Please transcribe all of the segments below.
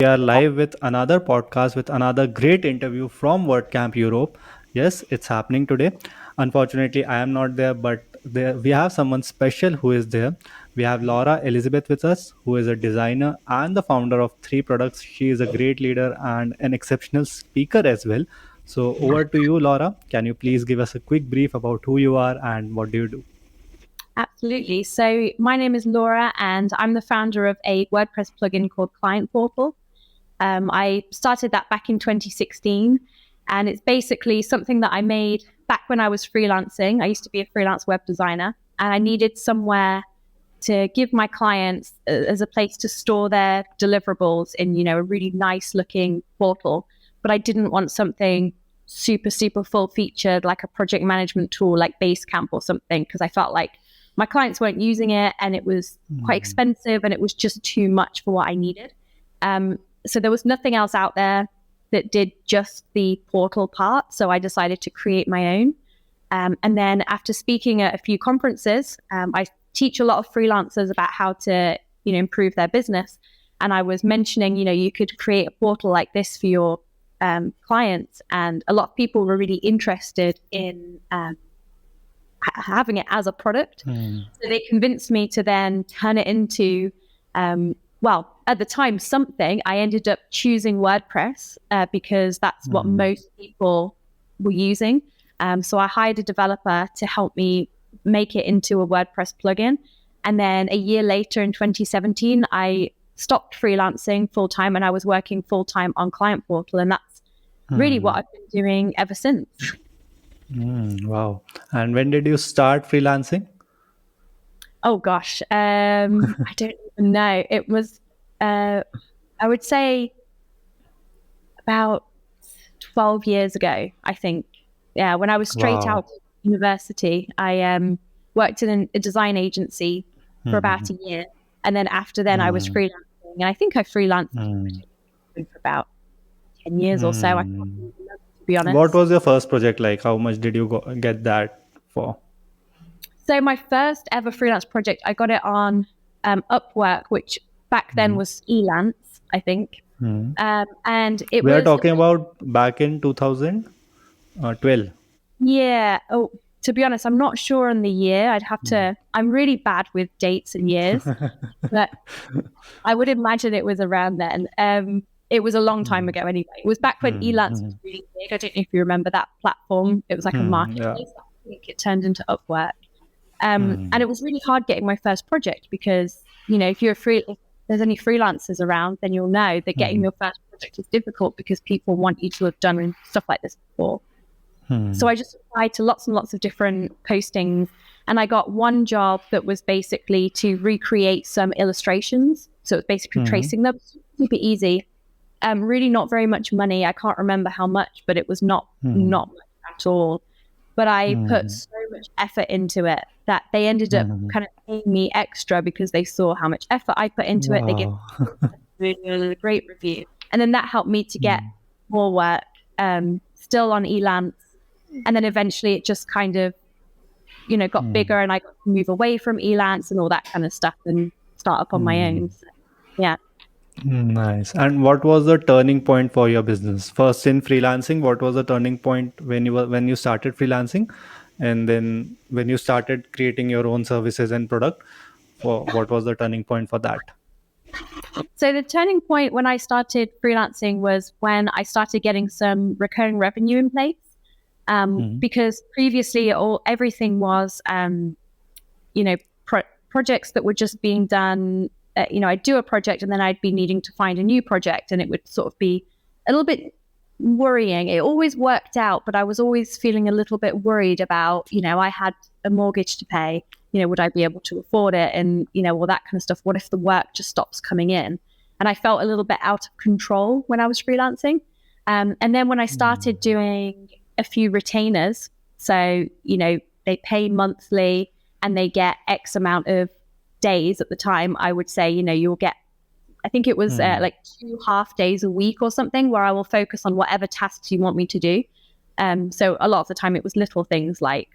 We are live with another podcast with another great interview from WordCamp Europe. Yes, it's happening today. Unfortunately, I am not there, but we have someone special who is there. We have Laura Elizabeth with us, who is a designer and the founder of three products. She is a great leader and an exceptional speaker as well. So, over to you, Laura. Can you please give us a quick brief about who you are and what do you do? Absolutely. So my name is Laura, and I'm the founder of a WordPress plugin called Client Portal. I started that back in 2016, and it's basically something that I made back when I was freelancing. I used to be a freelance web designer, and I needed somewhere to give my clients as a place to store their deliverables in, a really nice looking portal. But I didn't want something super full featured like a project management tool like Basecamp or something, because I felt like my clients weren't using it and it was quite expensive and it was just too much for what I needed. So there was nothing else out there that did just the portal part. So I decided to create my own. And then after speaking at a few conferences, I teach a lot of freelancers about how to, improve their business. And I was mentioning, you could create a portal like this for your clients. And a lot of people were really interested in having it as a product. So they convinced me to then turn it into, at the time, something. I ended up choosing WordPress because that's what most people were using. So I hired a developer to help me make it into a WordPress plugin. And then a year later in 2017, I stopped freelancing full-time and I was working full-time on Client Portal. And that's really what I've been doing ever since. Wow. And when did you start freelancing? Oh gosh, I don't even know. It was, I would say, about 12 years ago, I think. Yeah, when I was straight out of university, I worked in a design agency for about a year. And then after then, I was freelancing. And I think I freelanced for about 10 years or so, I can't remember, to be honest. What was your first project like? How much did you get that for? So my first ever freelance project, I got it on Upwork, which back then was Elance, I think. And it We are was... talking about back in 2012. Yeah. Oh, to be honest, I'm not sure on the year. I'd have to... I'm really bad with dates and years, but I would imagine it was around then. It was a long time ago anyway. It was back when Elance was really big. I don't know if you remember that platform. It was like a marketplace. Yeah. I think it turned into Upwork. And it was really hard getting my first project because, if if there's any freelancers around, then you'll know that getting your first project is difficult because people want you to have done stuff like this before. So I just applied to lots and lots of different postings, and I got one job that was basically to recreate some illustrations. So it's basically tracing them. Super easy. Really not very much money. I can't remember how much, but it was not much at all. But I put so much effort into it that they ended up kind of paying me extra because they saw how much effort I put into it. They gave me a great review. And then that helped me to get more work, still on Elance. And then eventually it just kind of, got bigger and I got to move away from Elance and all that kind of stuff and start up on my own. So, yeah. Nice. And what was the turning point for your business? First in freelancing, what was the turning point when you started freelancing? And then when you started creating your own services and product, what was the turning point for that? So the turning point when I started freelancing was when I started getting some recurring revenue in place. Because previously everything was, projects that were just being done. I'd do a project and then I'd be needing to find a new project, and it would sort of be a little bit worrying. It always worked out, but I was always feeling a little bit worried about, I had a mortgage to pay, would I be able to afford it? And, all that kind of stuff. What if the work just stops coming in? And I felt a little bit out of control when I was freelancing. And then when I started doing a few retainers, so, they pay monthly and they get X amount of days at the time, I would say, you'll get, I think it was like 2 half days a week or something, where I will focus on whatever tasks you want me to do. So a lot of the time it was little things like,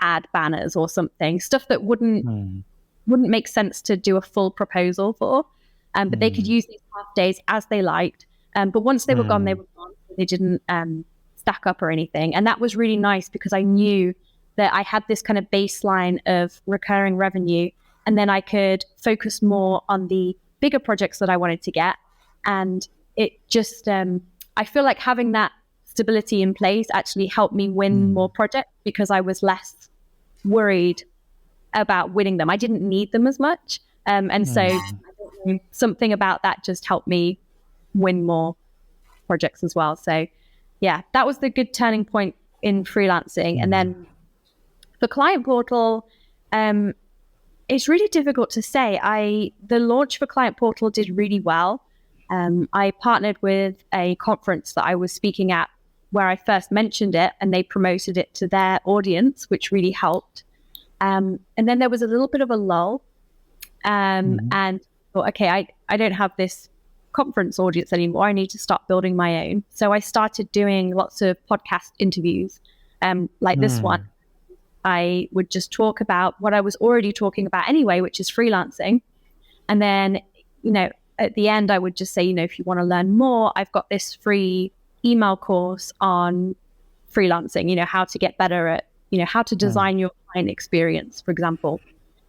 add banners or something, stuff that wouldn't make sense to do a full proposal for. but they could use these half days as they liked. But once they were gone, they were gone. They didn't stack up or anything. And that was really nice because I knew that I had this kind of baseline of recurring revenue, and then I could focus more on the bigger projects that I wanted to get. And it just, I feel like having that stability in place actually helped me win more projects because I was less worried about winning them. I didn't need them as much. And so something about that just helped me win more projects as well. So yeah, that was the good turning point in freelancing. And then for Client Portal, it's really difficult to say. The launch for Client Portal did really well. I partnered with a conference that I was speaking at where I first mentioned it, and they promoted it to their audience, which really helped. And then there was a little bit of a lull, and thought, okay, I don't have this conference audience anymore. I need to start building my own. So I started doing lots of podcast interviews, like this one. I would just talk about what I was already talking about anyway, which is freelancing. And then, at the end, I would just say, if you want to learn more, I've got this free email course on freelancing, how to get better at, how to design your client experience, for example.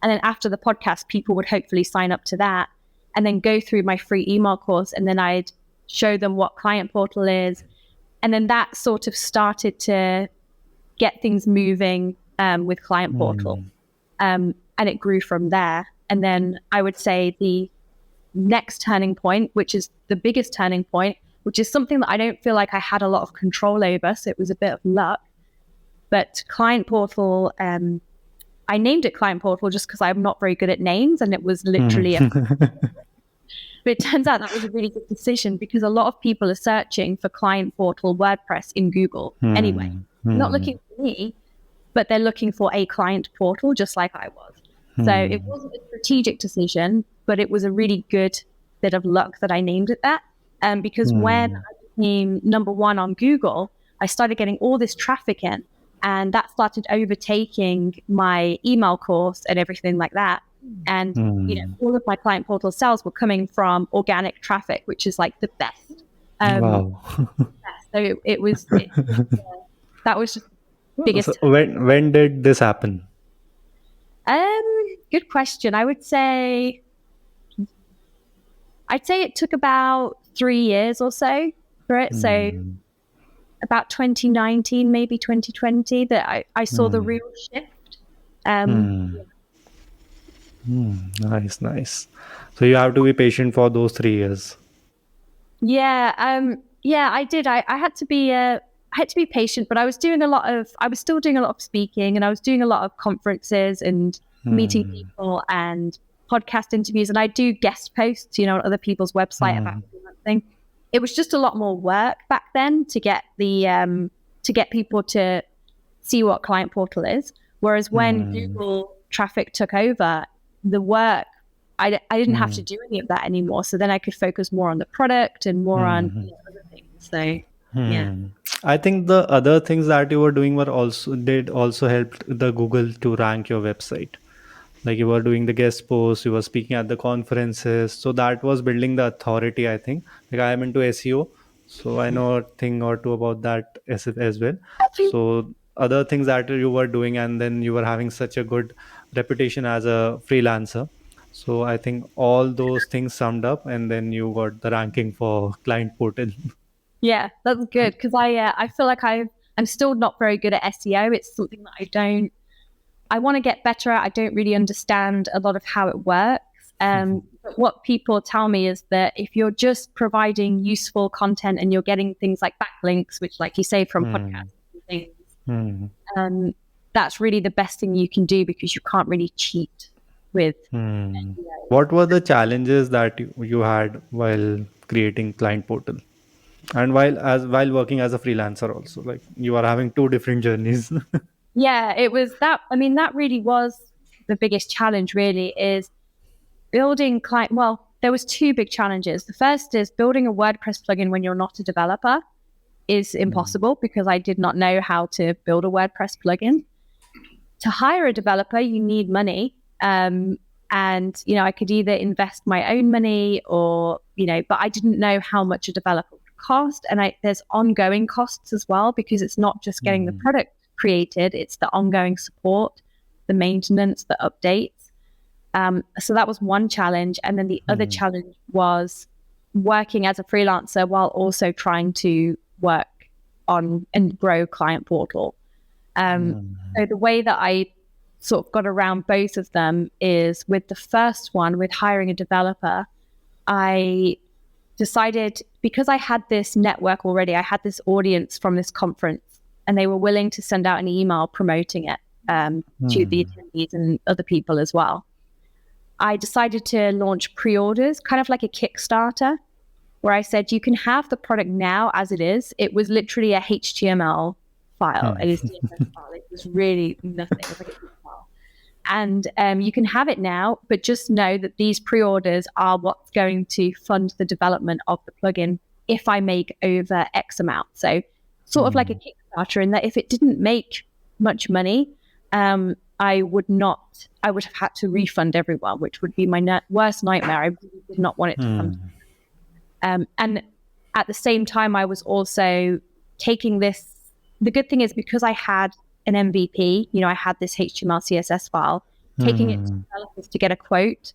And then after the podcast, people would hopefully sign up to that and then go through my free email course. And then I'd show them what Client Portal is. And then that sort of started to get things moving with Client Portal. And it grew from there. And then I would say the next turning point, which is the biggest turning point, which is something that I don't feel like I had a lot of control over. So it was a bit of luck. But Client Portal, I named it Client Portal just because I'm not very good at names. And it was literally But it turns out that was a really good decision because a lot of people are searching for Client Portal WordPress in Google anyway. Not looking for me, but they're looking for a client portal just like I was. So it wasn't a strategic decision, but it was a really good bit of luck that I named it that. Because when I became number one on Google, I started getting all this traffic in, and that started overtaking my email course and everything like that. And all of my Client Portal sales were coming from organic traffic, which is like the best. Wow. So that was just the biggest. So when did this happen? Good question. I'd say it took about 3 years or so for it. So about 2019, maybe 2020, that I saw the real shift. Nice. So you have to be patient for those 3 years. Yeah, I did. I had to be patient, but I was still doing a lot of speaking, and I was doing a lot of conferences and meeting people and podcast interviews, and I do guest posts, on other people's website about freelancing. It was just a lot more work back then to get people to see what Client Portal is. Whereas when Google traffic took over, the work, I didn't have to do any of that anymore. So then I could focus more on the product and more on other things. So yeah. I think the other things that you were doing were also helped the Google to rank your website. Like you were doing the guest posts, you were speaking at the conferences. So that was building the authority, I think. Like I am into SEO, so I know a thing or two about that as well. So other things that you were doing, and then you were having such a good reputation as a freelancer. So I think all those things summed up, and then you got the ranking for Client Portal. Yeah, that's good because I feel like I'm still not very good at SEO. It's something that I want to get better at. I don't really understand a lot of how it works. But what people tell me is that if you're just providing useful content and you're getting things like backlinks, which like you say from podcasts and things, that's really the best thing you can do because you can't really cheat with SEO. What were the challenges that you had while creating Client Portal? And while working as a freelancer also, like you are having two different journeys. Yeah, it was that. I mean, that really was the biggest challenge, really, is building client. Well, there was two big challenges. The first is building a WordPress plugin when you're not a developer is impossible because I did not know how to build a WordPress plugin. To hire a developer, you need money. And, I could either invest my own money or, but I didn't know how much a developer would cost. And there's ongoing costs as well, because it's not just getting the product created, it's the ongoing support, the maintenance, the updates. So that was one challenge. And then the other challenge was working as a freelancer while also trying to work on and grow Client Portal. So the way that I sort of got around both of them is with the first one, with hiring a developer, I decided, because I had this network already, I had this audience from this conference, and they were willing to send out an email promoting it to the attendees and other people as well. I decided to launch pre-orders, kind of like a Kickstarter, where I said, you can have the product now as it is. It was literally a HTML file. It is CSS file. It was really nothing. It was like a file. And you can have it now, but just know that these pre-orders are what's going to fund the development of the plugin if I make over X amount. So sort of like a Kickstarter, in that if it didn't make much money, I would have had to refund everyone, which would be my worst nightmare. I really did not want it to come. And at the same time, I was also taking this. The good thing is, because I had an MVP, I had this HTML CSS file, taking it to developers to get a quote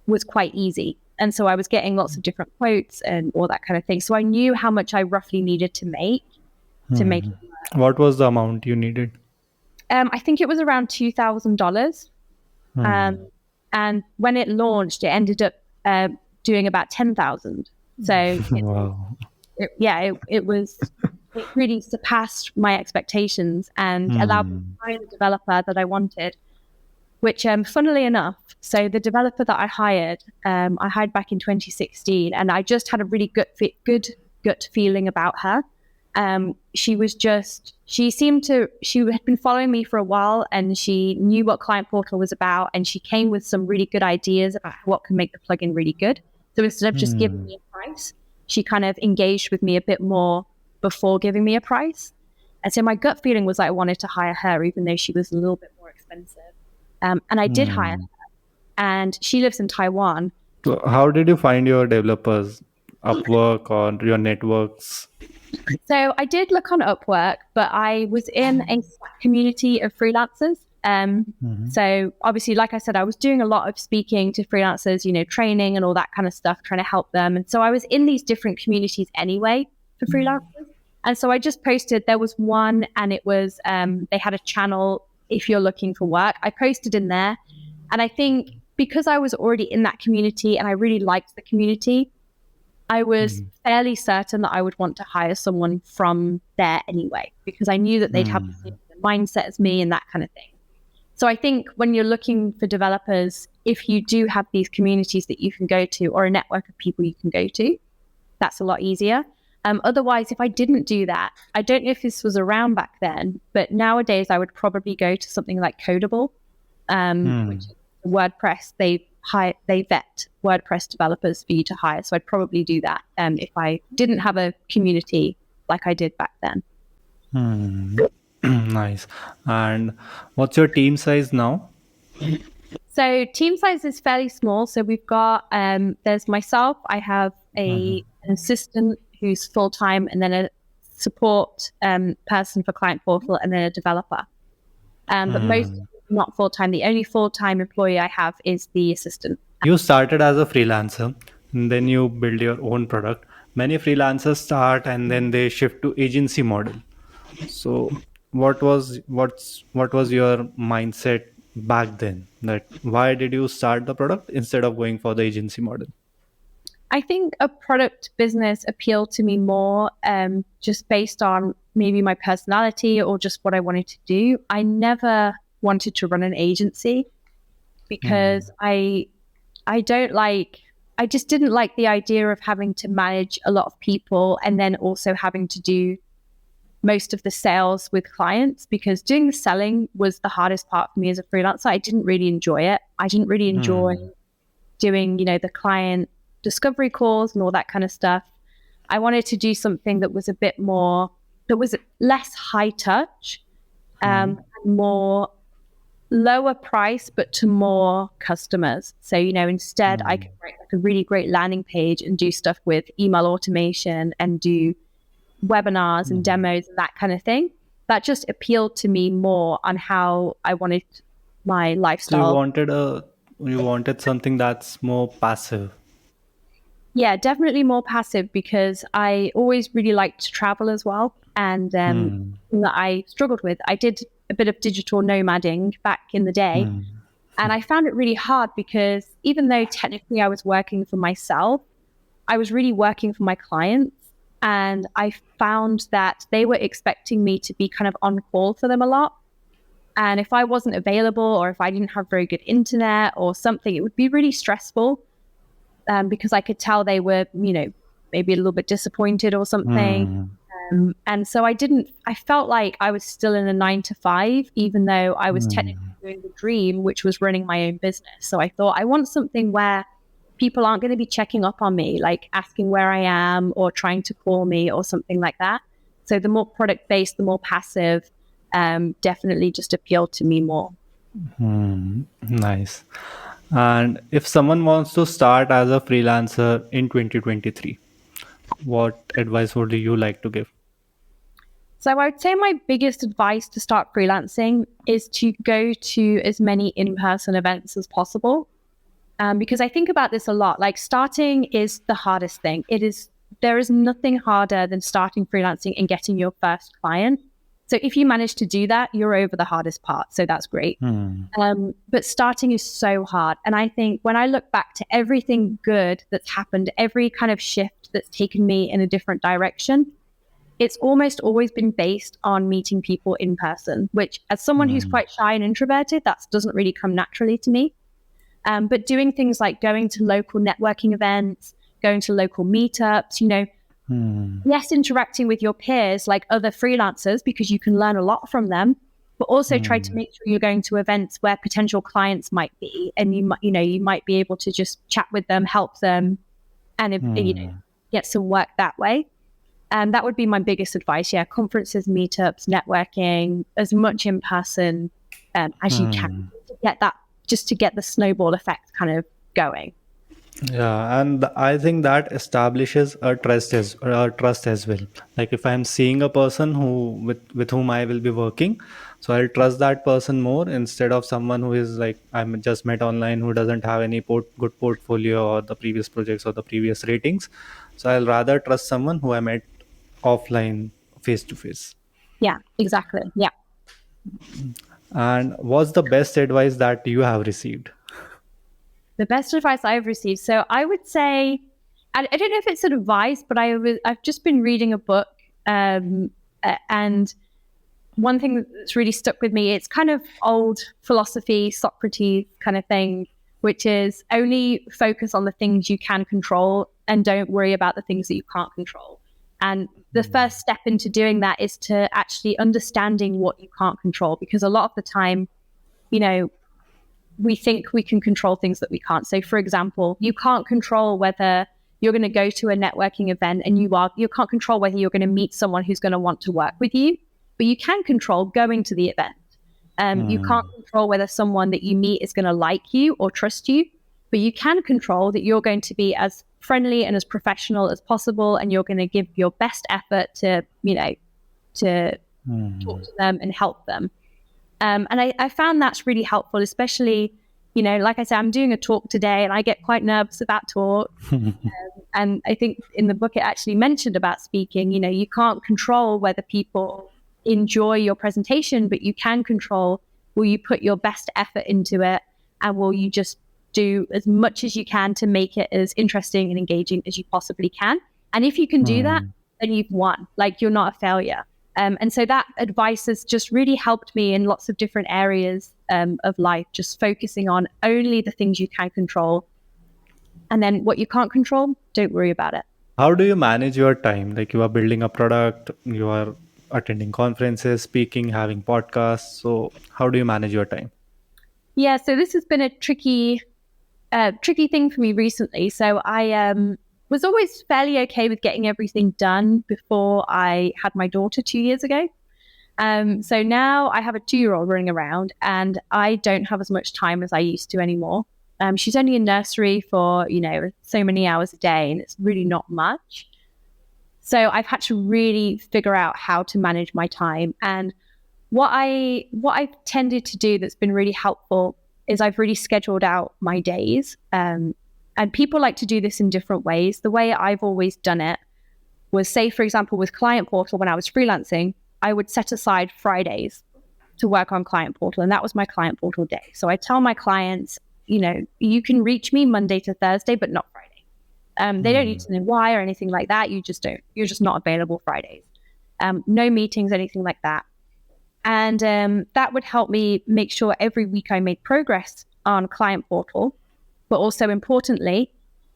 was quite easy. And so I was getting lots of different quotes and all that kind of thing. So I knew how much I roughly needed to make it work. What was the amount you needed? I think it was around $2,000. And when it launched, it ended up doing about 10,000. So Wow. It really surpassed my expectations and allowed me to hire the developer that I wanted, which funnily enough, so the developer that I hired back in 2016, and I just had a really good gut feeling about her. She had been following me for a while, and she knew what Client Portal was about, and she came with some really good ideas about what can make the plugin really good. So instead of just giving me a price, she kind of engaged with me a bit more before giving me a price. And so my gut feeling was I wanted to hire her, even though she was a little bit more expensive. And I did hire her, and she lives in Taiwan. So how did you find your developers? Upwork or your networks? So I did look on Upwork, but I was in a community of freelancers. So obviously, like I said, I was doing a lot of speaking to freelancers, training and all that kind of stuff, trying to help them. And so I was in these different communities anyway for freelancers. And so I just posted, there was one, and it was, they had a channel, if you're looking for work. I posted in there. And I think because I was already in that community and I really liked the community, I was fairly certain that I would want to hire someone from there anyway, because I knew that they'd have the same mindset as me and that kind of thing. So I think when you're looking for developers, if you do have these communities that you can go to, or a network of people you can go to, that's a lot easier. Otherwise, if I didn't do that, I don't know if this was around back then, but nowadays I would probably go to something like Codable, which is WordPress. They vet WordPress developers for you to hire. So I'd probably do that if I didn't have a community like I did back then. Nice. And what's your team size now? So team size is fairly small. So we've got, there's myself, I have an assistant who's full-time, and then a support person for Client Portal, and then a developer. But most not full-time. The only full-time employee I have is the assistant. You started as a freelancer, and then you build your own product. Many freelancers start and then they shift to agency model. So what was your mindset back then? That why did you start the product instead of going for the agency model? I think a product business appealed to me more just based on maybe my personality or just what I wanted to do. I never wanted to run an agency because I just didn't like the idea of having to manage a lot of people and then also having to do most of the sales with clients, because doing the selling was the hardest part for me as a freelancer. I didn't really enjoy it. I didn't really enjoy doing, the client discovery calls and all that kind of stuff. I wanted to do something that was a bit more, that was less high touch, and more lower price, but to more customers. So, instead I Hmm. could write like a really great landing page and do stuff with email automation and do webinars and Hmm. demos and that kind of thing. That just appealed to me more on how I wanted my So you lifestyle. wanted something that's more passive. Yeah, definitely more passive because I always really liked to travel as well. And Hmm. that I struggled with. I did a bit of digital nomading back in the day. Hmm. And I found it really hard because even though technically I was working for myself, I was really working for my clients. And I found that they were expecting me to be kind of on call for them a lot. And if I wasn't available or if I didn't have very good internet or something, it would be really stressful because I could tell they were, maybe a little bit disappointed or something. Hmm. And so I felt like I was still in a 9 to 5, even though I was technically Hmm. doing the dream, which was running my own business. So I thought, I want something where people aren't going to be checking up on me, like asking where I am or trying to call me or something like that. So the more product based, the more passive, definitely just appealed to me more. Hmm. Nice. And if someone wants to start as a freelancer in 2023, what advice would you like to give? So I would say my biggest advice to start freelancing is to go to as many in-person events as possible. Because I think about this a lot. Like starting is the hardest thing. There is nothing harder than starting freelancing and getting your first client. So if you manage to do that, you're over the hardest part. So that's great. Hmm. But starting is so hard. And I think when I look back to everything good that's happened, every kind of shift that's taken me in a different direction, it's almost always been based on meeting people in person, which as someone who's Hmm. quite shy and introverted, that doesn't really come naturally to me. But doing things like going to local networking events, going to local meetups, Hmm. yes, interacting with your peers like other freelancers because you can learn a lot from them, but also try to Hmm. make sure you're going to events where potential clients might be, and you might be able to just chat with them, help them, and if, Hmm. get some work that way. And that would be my biggest advice. Yeah, conferences, meetups, networking, as much in person as you can Hmm. to get that, just to get the snowball effect kind of going. Yeah, and I think that establishes a trust as well. Like if I'm seeing a person with whom I will be working, so I'll trust that person more instead of someone who is like I'm just met online who doesn't have any good portfolio or the previous projects or the previous ratings. So I'll rather trust someone who I met offline, face to face. Yeah, exactly. Yeah. And what's the best advice that you have received? The best advice I've received. So I would say, I don't know if it's advice, but I've just been reading a book, and one thing that's really stuck with me, it's kind of old philosophy, Socrates kind of thing, which is only focus on the things you can control and don't worry about the things that you can't control. And the first step into doing that is to actually understanding what you can't control, because a lot of the time, you know, we think we can control things that we can't. So, for example, you can't control whether you're going to go to a networking event and you can't control whether you're going to meet someone who's going to want to work with you, but you can control going to the event. You can't Hmm. control whether someone that you meet is going to like you or trust you, but you can control that you're going to be as friendly and as professional as possible, and you're going to give your best effort to, to talk Hmm. to them and help them. And I found that's really helpful, especially, like I said, I'm doing a talk today and I get quite nervous about talk. And I think in the book, it actually mentioned about speaking. You can't control whether people enjoy your presentation, but you can control, will you put your best effort into it? And will you just do as much as you can to make it as interesting and engaging as you possibly can? And if you can do that, Hmm. then you've won. Like you're not a failure. And so that advice has just really helped me in lots of different areas of life, just focusing on only the things you can control. And then what you can't control, don't worry about it. How do you manage your time? Like you are building a product, you are attending conferences, speaking, having podcasts. So how do you manage your time? Yeah, so this has been a tricky thing for me recently. So I was always fairly okay with getting everything done before I had my daughter 2 years ago. So now I have a 2-year-old running around and I don't have as much time as I used to anymore. She's only in nursery for, so many hours a day, and it's really not much. So I've had to really figure out how to manage my time. And what I've tended to do that's been really helpful is I've really scheduled out my days. And people like to do this in different ways. The way I've always done it was, say, for example, with Client Portal, when I was freelancing, I would set aside Fridays to work on Client Portal. And that was my Client Portal day. So I tell my clients, you can reach me Monday to Thursday, but not Friday. They don't need to know why or anything like that. You just don't. You're just not available Fridays. No meetings, anything like that. And that would help me make sure every week I made progress on Client Portal. But also importantly,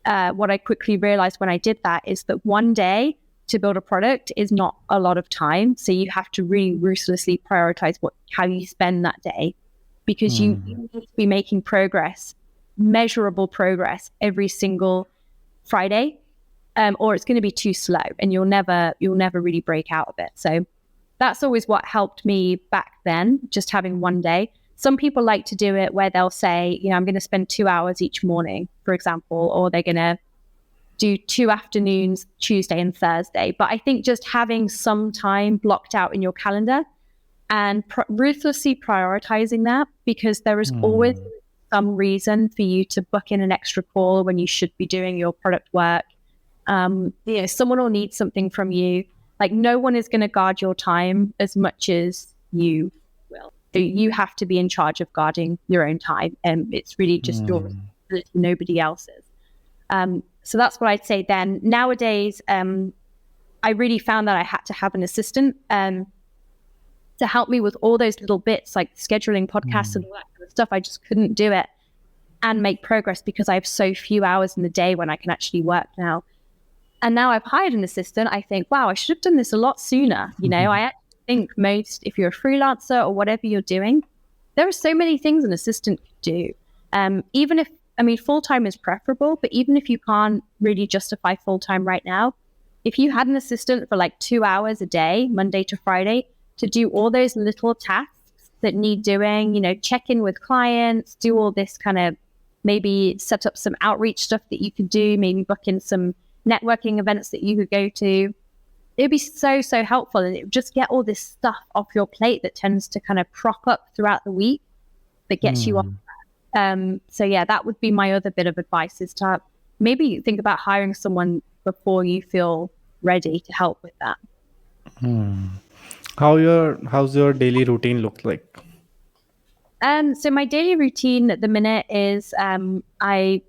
what I quickly realized when I did that is that one day to build a product is not a lot of time. So you have to really ruthlessly prioritize how you spend that day, because you need to be making progress, measurable progress every single Friday, or it's going to be too slow and you'll never really break out of it. So that's always what helped me back then, just having one day. Some people like to do it where they'll say, I'm going to spend 2 hours each morning, for example, or they're going to do 2 afternoons, Tuesday and Thursday. But I think just having some time blocked out in your calendar and ruthlessly prioritizing that, because there is always some reason for you to book in an extra call when you should be doing your product work. Someone will need something from you. Like, no one is going to guard your time as much as you will. So you have to be in charge of guarding your own time. And it's really just your responsibility, nobody else's. So that's what I'd say then. Nowadays, I really found that I had to have an assistant to help me with all those little bits, like scheduling podcasts and all that kind of stuff. I just couldn't do it and make progress because I have so few hours in the day when I can actually work now. And now I've hired an assistant. I think, wow, I should have done this a lot sooner. I actually think if you're a freelancer or whatever you're doing, there are so many things an assistant could do. Even if, full-time is preferable, but even if you can't really justify full-time right now, if you had an assistant for like 2 hours a day, Monday to Friday, to do all those little tasks that need doing, check in with clients, do all this kind of, maybe set up some outreach stuff that you could do, maybe book in some networking events that you could go to. It'd be so, so helpful. And it would just get all this stuff off your plate that tends to kind of prop up throughout the week that gets you on. So yeah, that would be my other bit of advice, is to maybe think about hiring someone before you feel ready to help with that. How's your daily routine look like? So my daily routine at the minute is I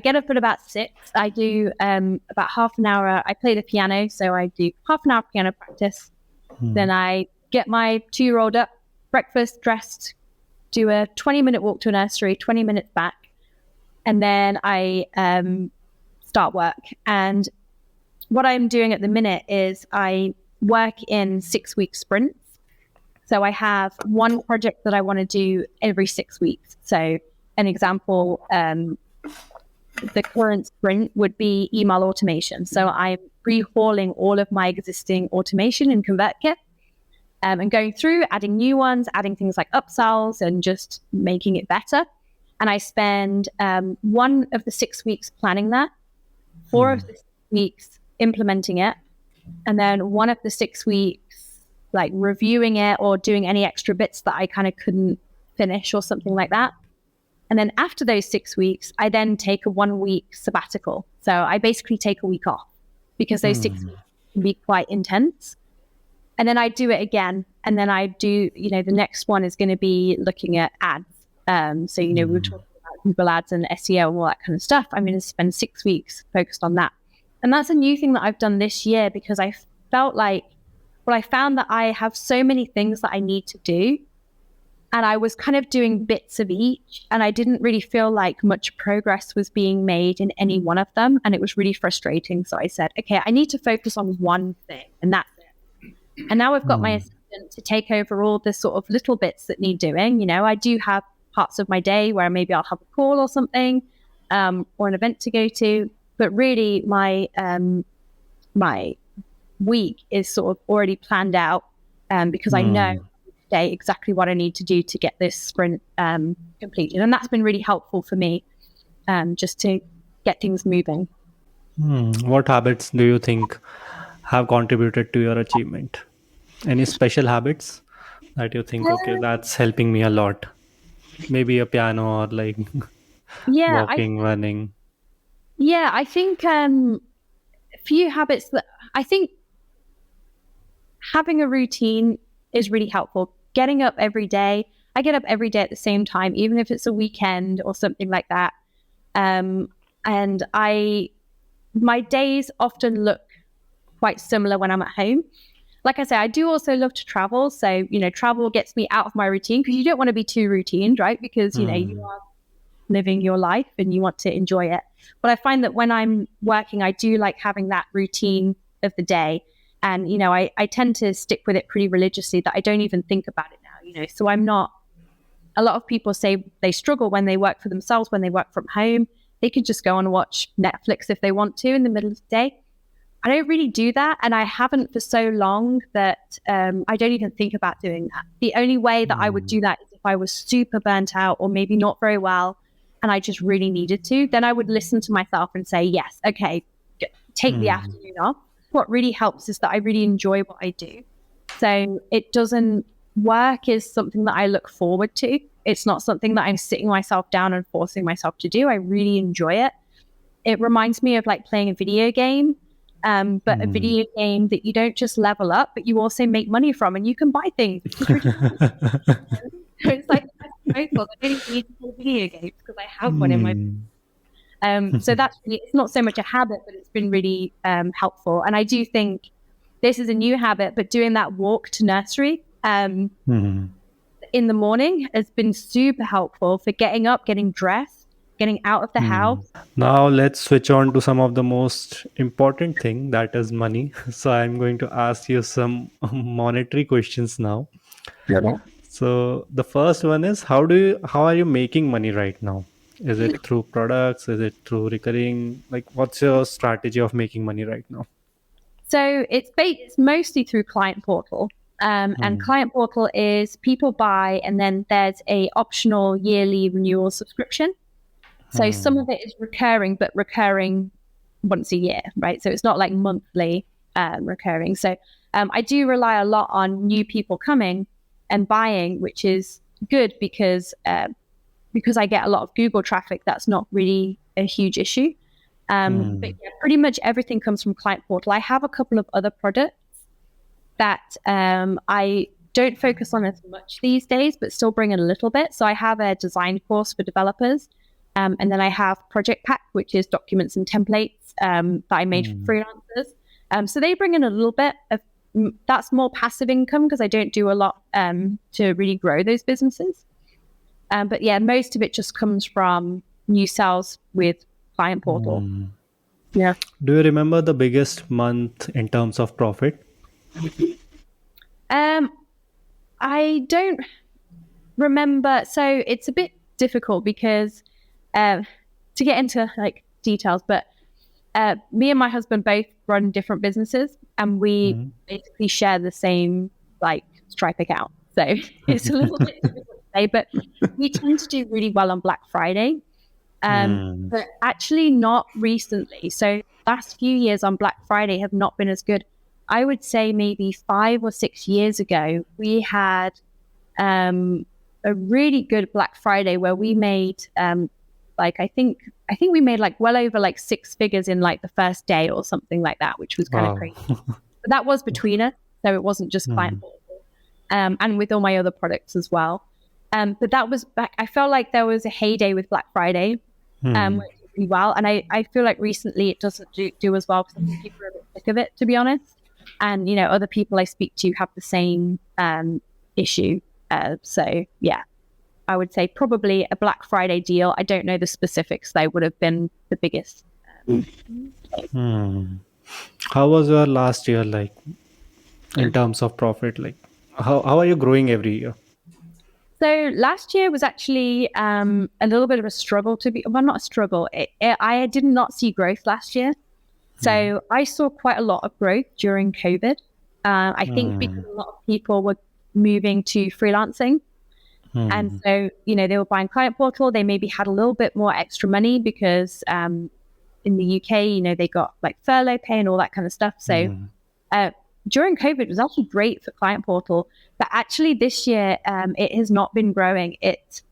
get up at about 6. I do about half an hour. I play the piano, so I do half an hour piano practice. Then I get my 2-year-old up, breakfast, dressed, do a 20-minute walk to a nursery, 20 minutes back, and then I start work. And what I'm doing at the minute is I work in 6-week sprints. So I have one project that I want to do every 6 weeks. So an example, the current sprint would be email automation. So I'm rehauling all of my existing automation in ConvertKit and going through, adding new ones, adding things like upsells and just making it better. And I spend one of the 6 weeks planning that, 4 of the 6 weeks implementing it, and then one of the 6 weeks like reviewing it or doing any extra bits that I kind of couldn't finish or something like that. And then after those 6 weeks, I then take a 1-week sabbatical. So I basically take a week off because those 6 weeks can be quite intense. And then I do it again. And then I do, the next one is going to be looking at ads. So, we were talking about Google ads and SEO and all that kind of stuff. I'm going to spend 6 weeks focused on that. And that's a new thing that I've done this year because I felt like, I found that I have so many things that I need to do. And I was kind of doing bits of each. And I didn't really feel like much progress was being made in any one of them. And it was really frustrating. So I said, okay, I need to focus on one thing. And that's it. And now I've got my assistant to take over all the sort of little bits that need doing. I do have parts of my day where maybe I'll have a call or something, or an event to go to. But really my week is sort of already planned out. because I know today exactly what I need to do to get this sprint completed. And that's been really helpful for me, just to get things moving. What habits do you think have contributed to your achievement? Any special habits that you think, okay, Uh, that's helping me a lot? Maybe a piano or like yeah, walking, running. I think a few habits that I think having a routine is really helpful. Getting up every day. I get up every day at the same time, even if it's a weekend or something like that. And my days often look quite similar when I'm at home. Like I say, I do also love to travel. So, travel gets me out of my routine, because you don't want to be too routine, right? Because, you Hmm. are living your life and you want to enjoy it. But I find that when I'm working, I do like having that routine of the day. And, I tend to stick with it pretty religiously, that I don't even think about it now, So I'm not, a lot of people say they struggle when they work for themselves, when they work from home. They could just go and watch Netflix if they want to in the middle of the day. I don't really do that. And I haven't for so long that I don't even think about doing that. The only way that I would Hmm. do that is if I was super burnt out or maybe not very well and I just really needed to. Then I would listen to myself and say, yes, okay, take the Hmm. afternoon off. What really helps is that I really enjoy what I do. So it doesn't, work is something that I look forward to. It's not something that I'm sitting myself down and forcing myself to do. I really enjoy it. It reminds me of like playing a video game, but a Hmm. video game that you don't just level up, but you also make money from, and you can buy things, which is really cool. So it's like the best of both worlds. I don't even need to play video games because I have one in my. Hmm. So that's really, it's not so much a habit, but it's been really helpful. And I do think this is a new habit, but doing that walk to nursery Hmm. in the morning has been super helpful for getting up, getting dressed, getting out of the Hmm. house. Now let's switch on to some of the most important thing, that is money. So I'm going to ask you some monetary questions now. Yeah. So the first one is, how are you making money right now? Is it through products? Is it through recurring? Like, what's your strategy of making money right now? So it's mostly through Client Portal. And Hmm. Client Portal is people buy, and then there's a optional yearly renewal subscription. So some Hmm. of it is recurring, but recurring once a year, right? So it's not like monthly recurring. So I do rely a lot on new people coming and buying, which is good because I get a lot of Google traffic. That's not really a huge issue. But Hmm. yeah, pretty much everything comes from Client Portal. I have a couple of other products that I don't focus on as much these days, but still bring in a little bit. So I have a design course for developers. And then I have Project Pack, which is documents and templates that I made for Hmm. freelancers. So they bring in a little bit of that's more passive income because I don't do a lot to really grow those businesses. But yeah, most of it just comes from new sales with Client Portal. Hmm. Yeah. Do you remember the biggest month in terms of profit? Um, I don't remember. So it's a bit difficult because to get into like details, but me and my husband both run different businesses, and we Hmm. basically share the same like Stripe account. So it's a little bit difficult to say, but we tend to do really well on Black Friday. Hmm. But actually not recently. So last few years on Black Friday have not been as good. I would say maybe 5 or 6 years ago, we had a really good Black Friday where we made like I think we made like well over like six figures in like the first day or something like that, which was kind of Wow. crazy. But that was between us, so it wasn't just client Hmm. portal, and with all my other products as well. But that was back. I felt like there was a heyday with Black Friday, Hmm. where it did really well, and I feel like recently it doesn't do as well because I think people are a bit sick of it, to be honest. And other people I speak to have the same issue. So yeah, I would say probably a Black Friday deal. I don't know the specifics; they would have been the biggest. Hmm. How was your last year like in terms of profit? Like, how are you growing every year? So last year was actually a little bit of a struggle to be, well, not a struggle. I did not see growth last year. Hmm. So I saw quite a lot of growth during COVID. I think because a lot of people were moving to freelancing. And so, they were buying Client Portal. They maybe had a little bit more extra money because in the UK, they got like furlough pay and all that kind of stuff. So during COVID, it was actually great for Client Portal. But actually this year, it has not been growing.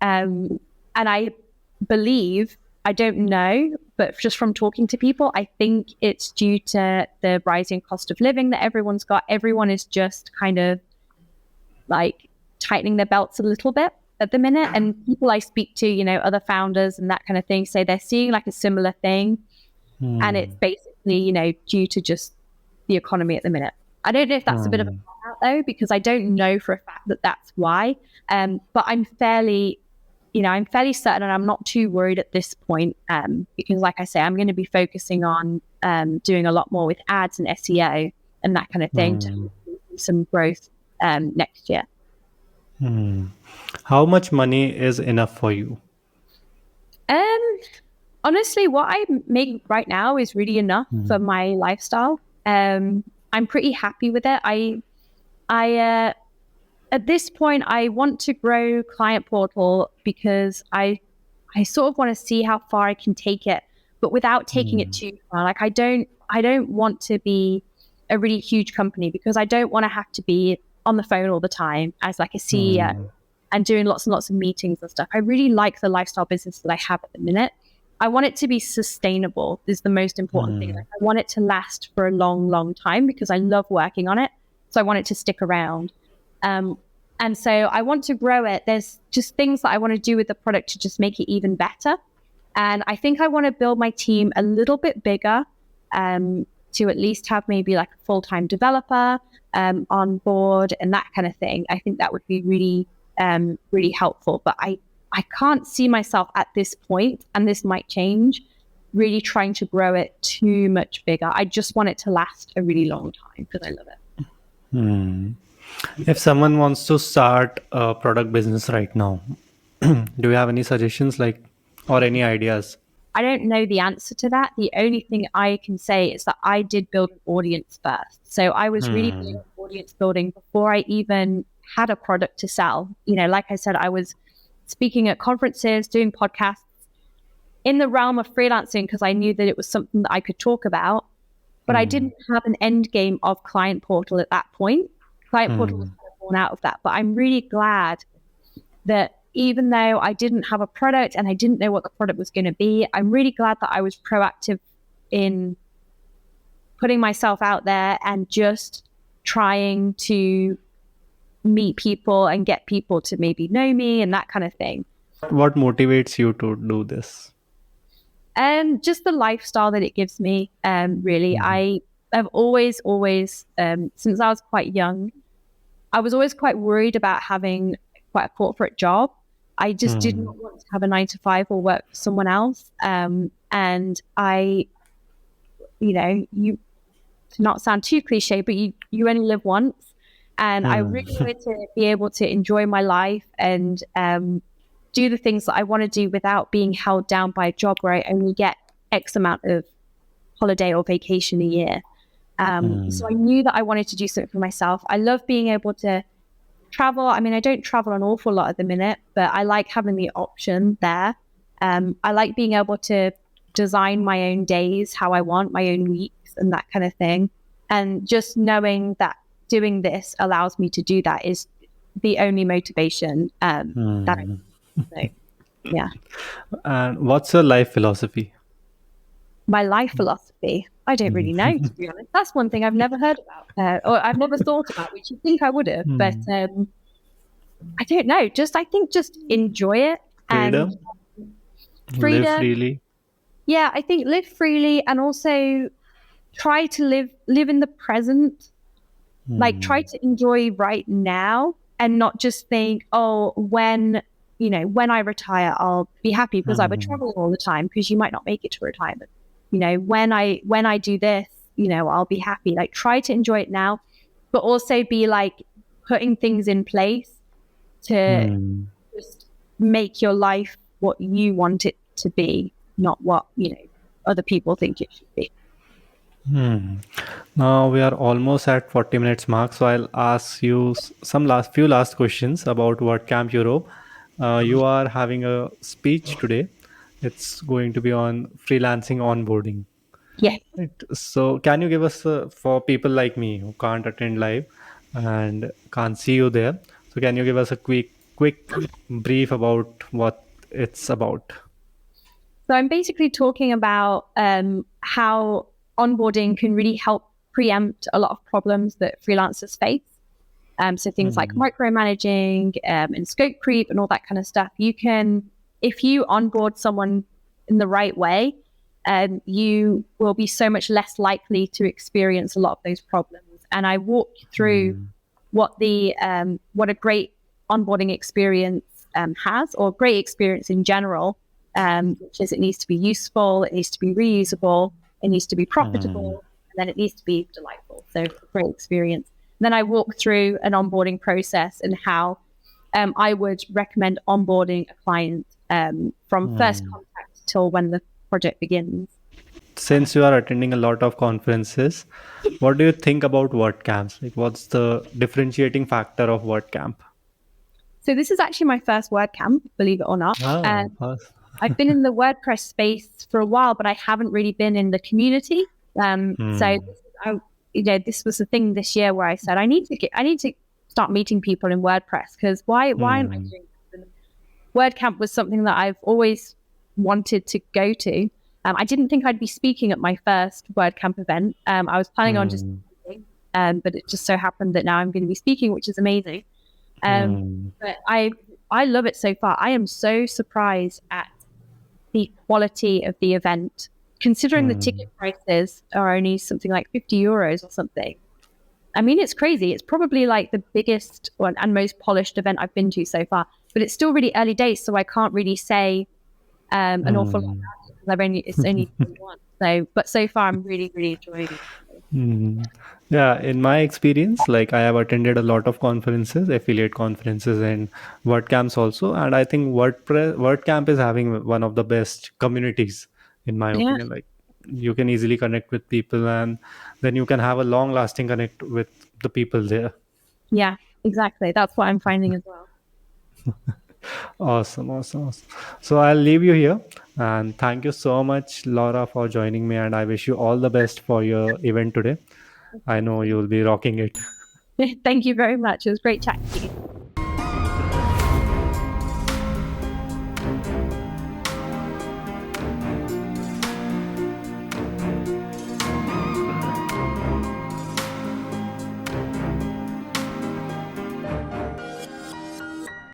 And I believe, I don't know, but just from talking to people, I think it's due to the rising cost of living that everyone's got. Everyone is just kind of like tightening their belts a little bit at the minute. And people I speak to, other founders and that kind of thing, say they're seeing like a similar thing. And it's basically, due to just the economy at the minute. I don't know if that's a bit of a cop out though, because I don't know for a fact that that's why. But I'm fairly certain, and I'm not too worried at this point, because like I say, I'm going to be focusing on doing a lot more with ads and SEO and that kind of thing to see some growth next year. How much money is enough for you? Honestly, what I make right now is really enough for my lifestyle. I'm pretty happy with it. I at this point, I want to grow Client Portal because I sort of want to see how far I can take it, but without taking it too far. Like I don't want to be a really huge company because I don't want to have to be on the phone all the time as like a CEO and doing lots and lots of meetings and stuff. I really like the lifestyle business that I have at the minute. I want it to be sustainable is the most important thing. Like, I want it to last for a long, long time because I love working on it. So I want it to stick around. And so I want to grow it. There's just things that I want to do with the product to just make it even better. And I think I want to build my team a little bit bigger to at least have maybe like a full-time developer on board and that kind of thing. I think that would be really, really helpful. But I can't see myself at this point, and this might change, really trying to grow it too much bigger. I just want it to last a really long time because I love it. If someone wants to start a product business right now, do you have any suggestions or any ideas? I don't know the answer to that. The only thing I can say is that I did build an audience first. So I was really big on audience building before I even had a product to sell. Like I said, I was speaking at conferences, doing podcasts in the realm of freelancing because I knew that it was something that I could talk about. But I didn't have an end game of Client Portal at that point. Client Portal was kind of born out of that. But I'm really glad that even though I didn't have a product and I didn't know what the product was going to be, I'm really glad that I was proactive in putting myself out there and just trying to meet people and get people to maybe know me and that kind of thing. What motivates you to do this? Just the lifestyle that it gives me. Really, I have always, since I was quite young, I was always quite worried about having quite a corporate job. I just did not want to have a 9-to-5 or work for someone else. And I, you to not sound too cliche, but you only live once. And I really wanted to be able to enjoy my life and do the things that I want to do without being held down by a job where I only get X amount of holiday or vacation a year. So I knew that I wanted to do something for myself. I love being able to travel. I mean, I don't travel an awful lot at the minute, but I like having the option there. I like being able to design my own days, how I want, my own weeks and that kind of thing. And just knowing that doing this allows me to do that is the only motivation that I so, yeah. And what's your life philosophy? My life philosophy, I don't really know, to be honest. That's one thing I've never heard about, or I've never thought about, which you think I would have, but I don't know. I think just enjoy it. Freedom? And freedom. Live freely? Yeah, I think live freely and also try to live in the present. Like try to enjoy right now and not just think, oh, when I retire, I'll be happy because I would travel all the time, because you might not make it to retirement. When I do this, I'll be happy. Like try to enjoy it now, but also be like putting things in place to just make your life what you want it to be, not what, other people think it should be. Now we are almost at 40 minutes mark, so I'll ask you some last questions about WordCamp Europe. You are having a speech today. It's going to be on freelancing onboarding. Yes. Right. So can you give us for people like me who can't attend live and can't see you there? So can you give us a quick brief about what it's about? So I'm basically talking about how onboarding can really help preempt a lot of problems that freelancers face. So things like Hmm. micromanaging and scope creep and all that kind of stuff. You can, if you onboard someone in the right way, you will be so much less likely to experience a lot of those problems. And I walk you through Hmm. what a great onboarding experience has, or great experience in general, which is it needs to be useful, it needs to be reusable, it needs to be Hmm. profitable, and then it needs to be delightful. So great experience. Then I walk through an onboarding process and how I would recommend onboarding a client from first Hmm. contact till when the project begins. Since you are attending a lot of conferences, what do you think about WordCamps? Like, what's the differentiating factor of WordCamp? So this is actually my first WordCamp, believe it or not. Ah, first. I've been in the WordPress space for a while, but I haven't really been in the community. So Hmm. I, this was the thing this year where I said I need to start meeting people in WordPress because why am I Hmm. doing this? And WordCamp was something that I've always wanted to go to. I didn't think I'd be speaking at my first WordCamp event. I was planning on just Hmm. speaking, but it just so happened that now I'm going to be speaking, which is amazing. Um, Hmm. but I love it so far. I am so surprised at the quality of the event, considering the Hmm. ticket prices are only something like €50 or something. I mean, it's crazy. It's probably like the biggest one and most polished event I've been to so far, but it's still really early days, so I can't really say an awful lot Hmm. about it because it's only day one. So, but so far, I'm really, really enjoying it. Hmm. Yeah, in my experience, like I have attended a lot of conferences, affiliate conferences, and WordCamps also, and I think WordCamp is having one of the best communities, in my Yeah, opinion. Like you can easily connect with people, and then you can have a long-lasting connect with the people there. yeah, exactly. That's what I'm finding as well. Awesome, awesome, awesome. So I'll leave you here, and thank you so much, Laura, for joining me, and I wish you all the best for your event today. I know Thank you'll be rocking it. you. Thank you very much. It was great chatting to you.